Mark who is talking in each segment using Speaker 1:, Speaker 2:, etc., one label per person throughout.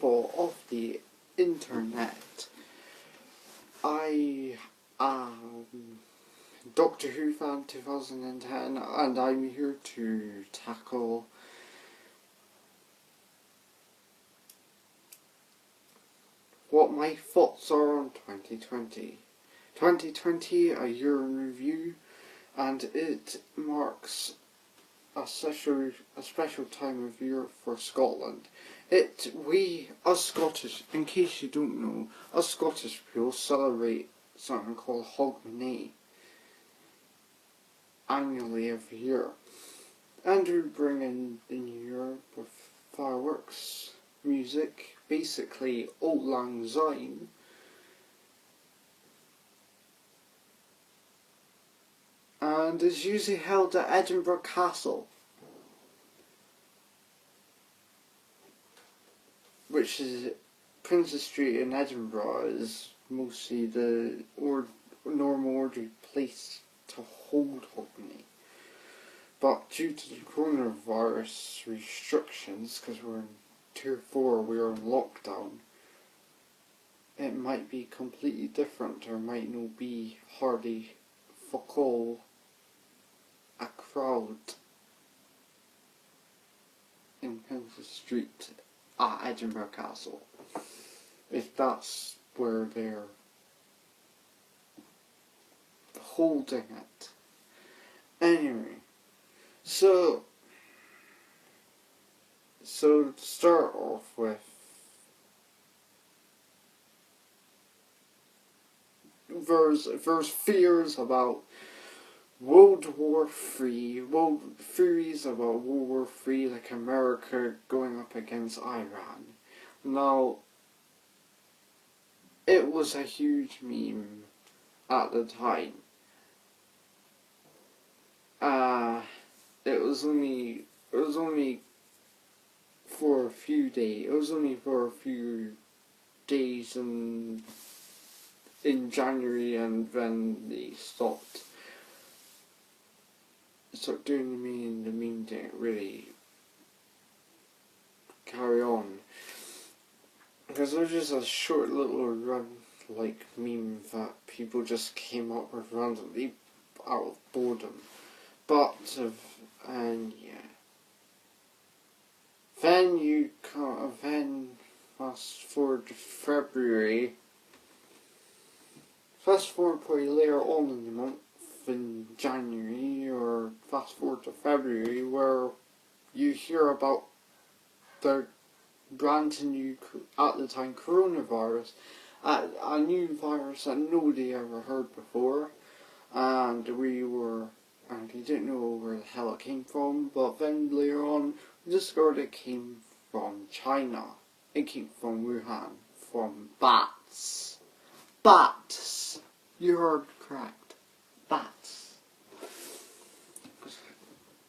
Speaker 1: people of the internet. I am Doctor Who fan 2010 and I'm here to tackle what my thoughts are on 2020. 2020, a year in review, and it marks a special time of year for Scotland. Us Scottish, in case you don't know, us Scottish people celebrate something called Hogmanay annually every year. And we bring in the new year with fireworks, music, basically Auld Lang Syne. And is usually held at Edinburgh Castle, which is Princes Street in Edinburgh is mostly the normal orderly place to hold Hogmanay. But due to the coronavirus restrictions, because we're in Tier 4, we're in lockdown, it might be completely different. There might not be hardly fuck all a crowd in Princes Street at Edinburgh Castle, if that's where they're holding it. Anyway, so to start off with, there's fears about World War III, theories about World War III, like America going up against Iran. Now, it was a huge meme at the time. It was only for a few days. It was only for a few days in January, and then they stopped doing the meme didn't really carry on, because it was just a short little run like meme that people just came up with randomly out of boredom. But and yeah, then fast forward to February. Fast forward probably later on in the month, in January, or fast forward to February, where you hear about the brand new, at the time, coronavirus, a new virus that nobody ever heard before, and we didn't know where the hell it came from, but then later on we discovered it came from China. It came from Wuhan, from bats. Bats! You heard correct. Bats.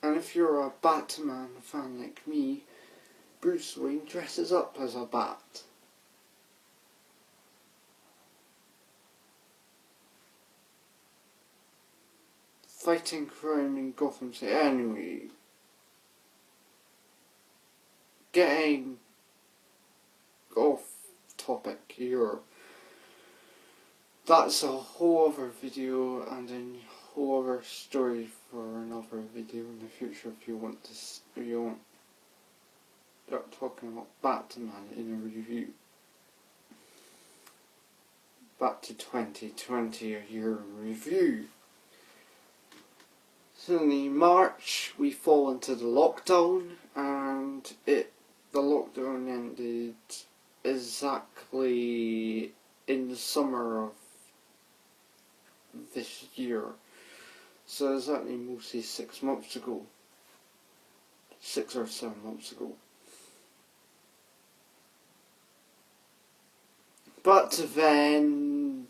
Speaker 1: And if you're a Batman fan like me, Bruce Wayne dresses up as a bat. Fighting crime in Gotham City. Anyway, getting off topic here. That's a whole other video and a whole other story for another video in the future if you want to start talking about Batman in a review. Back to 2020, a year in review. Suddenly March we fall into the lockdown, and the lockdown ended exactly in the summer of this year. So exactly mostly 6 months ago. 6 or 7 months ago. But then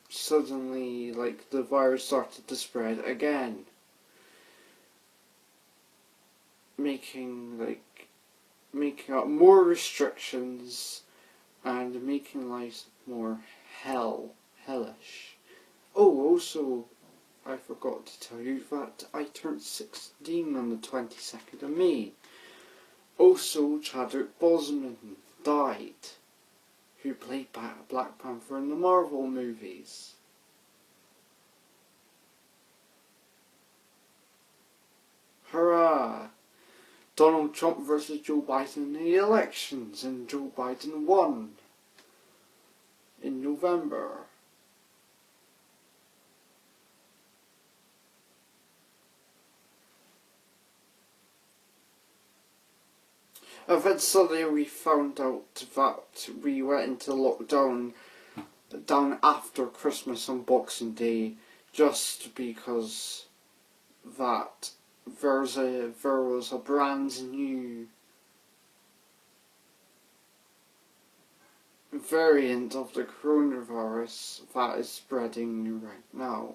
Speaker 1: suddenly, like, the virus started to spread again, making up more restrictions and making life more hellish. Oh, also, I forgot to tell you that I turned 16 on the 22nd of May. Also, Chadwick Boseman died, who played Black Panther in the Marvel movies. Hurrah! Donald Trump versus Joe Biden in the elections, and Joe Biden won in November. Eventually we found out that we went into lockdown down after Christmas and Boxing Day, just because that there was a brand new variant of the coronavirus that is spreading right now.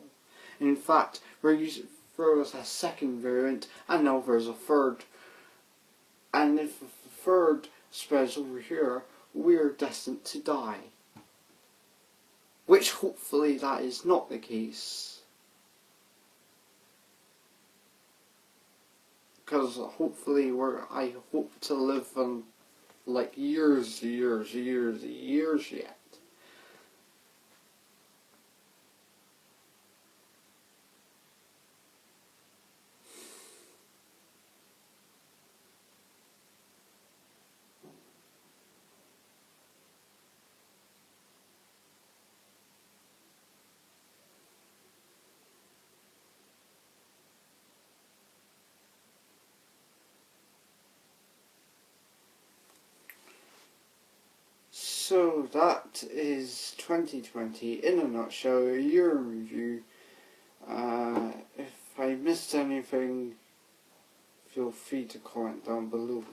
Speaker 1: In fact, there was a second variant, and now there's a third. And if the third spreads over here, we're destined to die. Which hopefully that is not the case. Because hopefully I hope to live on like years yet. So that is 2020 in a nutshell, a year in review. If I missed anything, feel free to comment down below.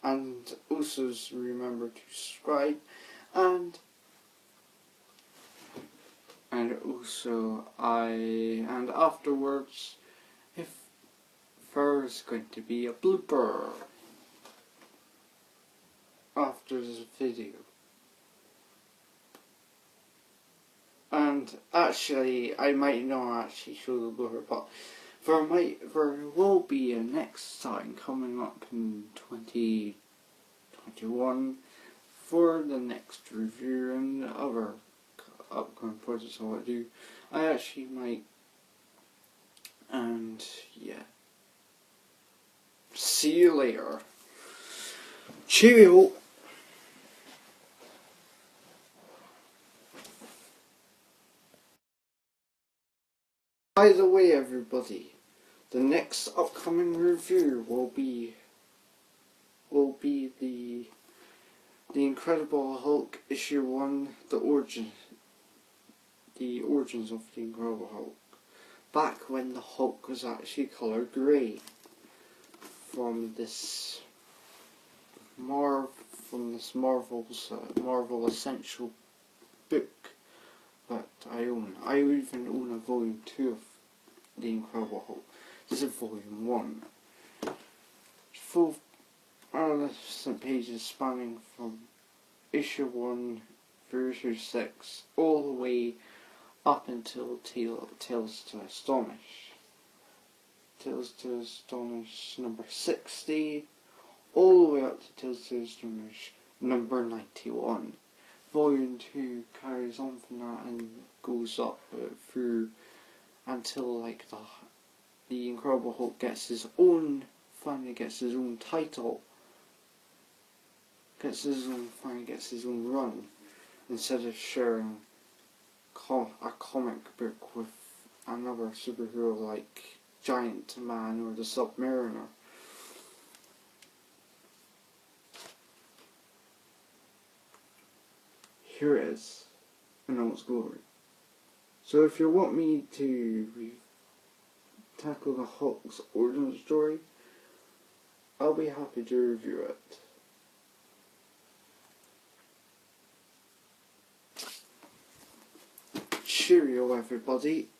Speaker 1: And also remember to subscribe, and afterwards, if there's going to be a blooper after this video. And actually, I might not actually show the blooper, but there will be a next time coming up in 2021 for the next review and other upcoming projects I want to do. I actually might, and yeah. See you later. Cheerio. By the way, everybody, the next upcoming review will be the Incredible Hulk issue 1, the origins of the Incredible Hulk, back when the Hulk was actually colored grey, from this Marvel Essential book that I own. I even own a volume 2 of the Incredible Hulk. This is volume 1. Full magnificent pages spanning from issue 1 through issue 6, all the way up until Tales to Astonish. Tales to Astonish number 60, all the way up to Tales to Astonish number 91. Volume 2 carries on from that and goes up through until like the Incredible Hulk finally gets his own title, finally gets his own run, instead of sharing a comic book with another superhero like Giant Man or the Submariner. Here it is, in all its glory. So if you want me to tackle the Hulk's origin story, I'll be happy to review it. Cheerio, everybody.